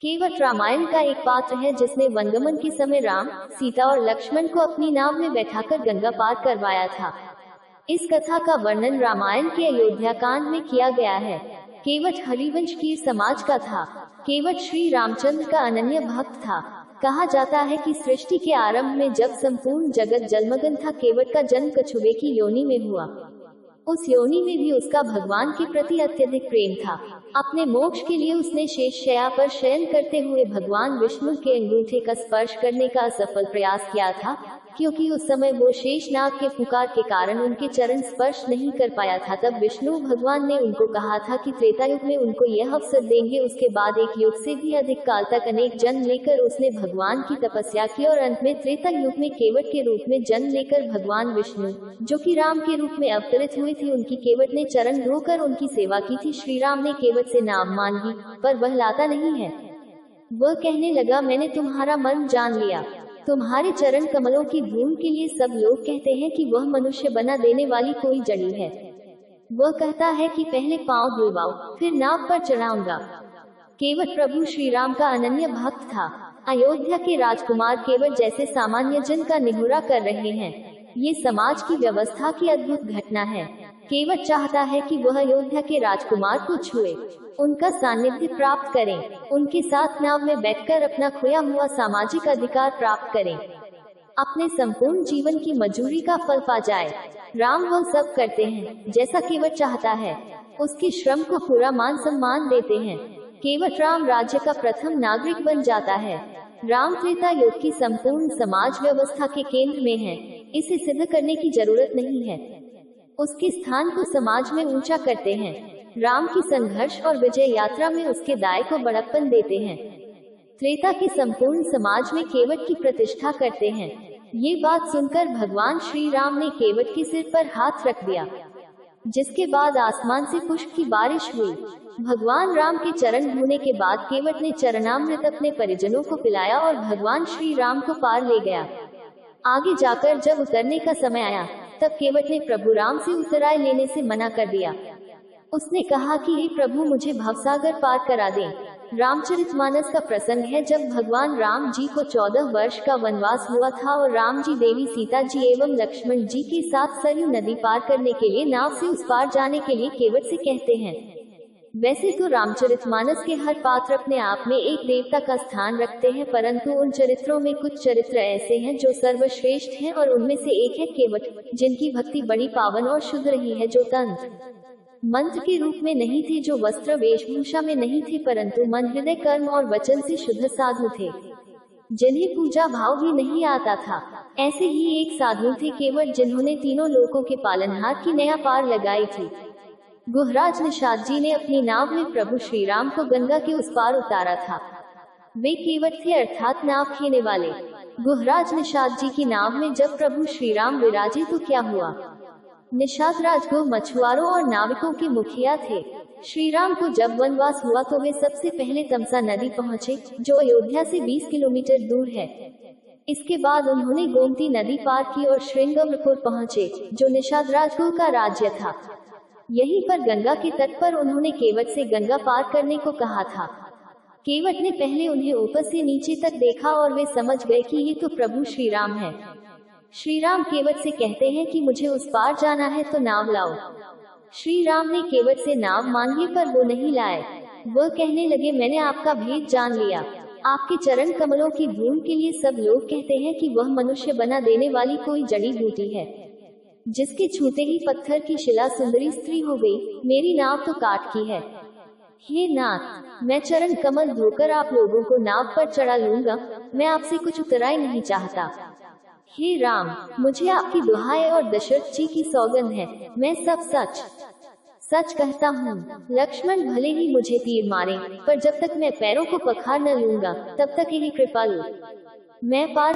केवट रामायण का एक पात्र है जिसने वनगमन के समय राम, सीता और लक्ष्मण को अपनी नाव में बैठाकर गंगा पार करवाया था। इस कथा का वर्णन रामायण के अयोध्या कांड में किया गया है। केवट हरिवंश कीर समाज का था। केवट श्री रामचंद्र का अनन्य भक्त था। कहा जाता है कि सृष्टि के आरंभ में जब संपूर्ण जगत जलमग्न था, केवट का जन्म कछुए की योनि में हुआ। उस योनि में भी उसका भगवान के प्रति अत्यधिक प्रेम था। अपने मोक्ष के लिए उसने शेषशय्या पर शयन करते हुए भगवान विष्णु के अंगूठे का स्पर्श करने का असफल प्रयास किया था, क्योंकि उस समय वो शेषनाग के पुकार के कारण उनके चरण स्पर्श नहीं कर पाया था। तब विष्णु भगवान ने उनको कहा था कि त्रेता युग में उनको यह अवसर देंगे। उसके बाद एक युग से भी अधिक काल तक अनेक जन्म लेकर उसने भगवान की तपस्या की और अंत में त्रेता युग में केवट के रूप में जन्म लेकर भगवान विष्णु, जो कि राम के रूप में अवतरित हुए थे, उनकी केवट ने चरण धोकर उनकी सेवा की थी। श्री राम ने केवट से नाव मांगी, पर वह लाता नहीं है। वह कहने लगा, मैंने तुम्हारा मर्म जान लिया। तुम्हारे चरण कमलों की धूल के लिए सब लोग कहते हैं कि वह मनुष्य बना देने वाली कोई जड़ी है। वह कहता है कि पहले पांव धुलवाओ, फिर नाव पर चढ़ाऊंगा। केवट प्रभु श्री राम का अनन्य भक्त था। अयोध्या के राजकुमार केवट जैसे सामान्य जन का निहुरा कर रहे हैं। ये समाज की व्यवस्था की अद्भुत घटना है। केवट चाहता है कि वह अयोध्या के राजकुमार को छुए, उनका सानिध्य प्राप्त करें, उनके साथ नाव में बैठकर अपना खोया हुआ सामाजिक अधिकार प्राप्त करें, अपने संपूर्ण जीवन की मजूरी का फल पा जाए। राम वह सब करते हैं जैसा केवट चाहता है। उसके श्रम को पूरा मान सम्मान देते हैं। केवट राम राज्य का प्रथम नागरिक बन जाता है। राम त्रेता युग की संपूर्ण समाज व्यवस्था के केंद्र में है। इसे सिद्ध करने की जरूरत नहीं है। उसके स्थान को समाज में ऊंचा करते हैं। राम की संघर्ष और विजय यात्रा में उसके दाय को बड़प्पन देते हैं। त्रेता के संपूर्ण समाज में केवट की प्रतिष्ठा करते हैं। ये बात सुनकर भगवान श्री राम ने केवट के सिर पर हाथ रख दिया, जिसके बाद आसमान से पुष्प की बारिश हुई। भगवान राम के चरण धोने के बाद केवट ने चरणामृत अपने परिजनों को पिलाया और भगवान श्री राम को पार ले गया। आगे जाकर जब उतरने का समय आया, तब केवट ने प्रभु राम से उतराई लेने से मना कर दिया। उसने कहा कि हे प्रभु, मुझे भवसागर पार करा दें। रामचरितमानस का प्रसंग है जब भगवान राम जी को 14 वर्ष का वनवास हुआ था और राम जी, देवी सीता जी एवं लक्ष्मण जी के साथ सरयू नदी पार करने के लिए नाव से उस पार जाने के लिए केवट से कहते हैं। वैसे तो रामचरितमानस के हर पात्र अपने आप में एक देवता का स्थान रखते हैं, परंतु उन चरित्रों में कुछ चरित्र ऐसे हैं जो सर्वश्रेष्ठ हैं और उनमें से एक है केवट, जिनकी भक्ति बड़ी पावन और शुद्ध रही है, जो तंत्र मंत्र के रूप में नहीं थे, जो वस्त्र वेशभूषा में नहीं थे, परंतु मन, हृदय, कर्म और वचन से शुद्ध साधु थे, जिन्हें पूजा भाव भी नहीं आता था। ऐसे ही एक साधु थे केवट, जिन्होंने तीनों लोकों के पालनहार की नया पार लगाई थी। गुहराज निषाद जी ने अपनी नाव में प्रभु श्री राम को गंगा के उस पार उतारा था। वे केवट थे, अर्थात नाव खेने वाले। गुहराज निषाद जी की नाव में जब प्रभु श्री राम विराजे तो क्या हुआ? निषाद राजगो मछुआरों और नाविकों के मुखिया थे। श्री राम को जब वनवास हुआ तो वे सबसे पहले तमसा नदी पहुँचे, जो अयोध्या से 20 किलोमीटर दूर है। इसके बाद उन्होंने गोमती नदी पार की और श्रृंगवरपुर पहुँचे, जो निषाद राजगो का राज्य था। यहीं पर गंगा के तट पर उन्होंने केवट से गंगा पार करने को कहा था। केवट ने पहले उन्हें ऊपर से नीचे तक देखा और वे समझ गए कि ये तो प्रभु श्री राम है। श्री राम केवट से कहते हैं कि मुझे उस पार जाना है तो नाव लाओ। श्री राम ने केवट से नाव मांगी, पर वो नहीं लाए। वह कहने लगे, मैंने आपका भेद जान लिया। आपके चरण कमलों की धूल के लिए सब लोग कहते हैं कि वह मनुष्य बना देने वाली कोई जड़ी बूटी है, जिसके छूते ही पत्थर की शिला सुंदरी स्त्री हो गई। मेरी नाव तो काठ की है। हे नाथ, मैं चरण कमल धोकर आप लोगों को नाव पर चढ़ा लूंगा। मैं आपसे कुछ उतराई नहीं चाहता। हे राम, मुझे आपकी दुहाई और दशरथ जी की सौगंध है, मैं सब सच सच कहता हूँ। लक्ष्मण भले ही मुझे तीर मारे, पर जब तक मैं पैरों को पखार न लूंगा, तब तक यही कृपा लो। मैं पार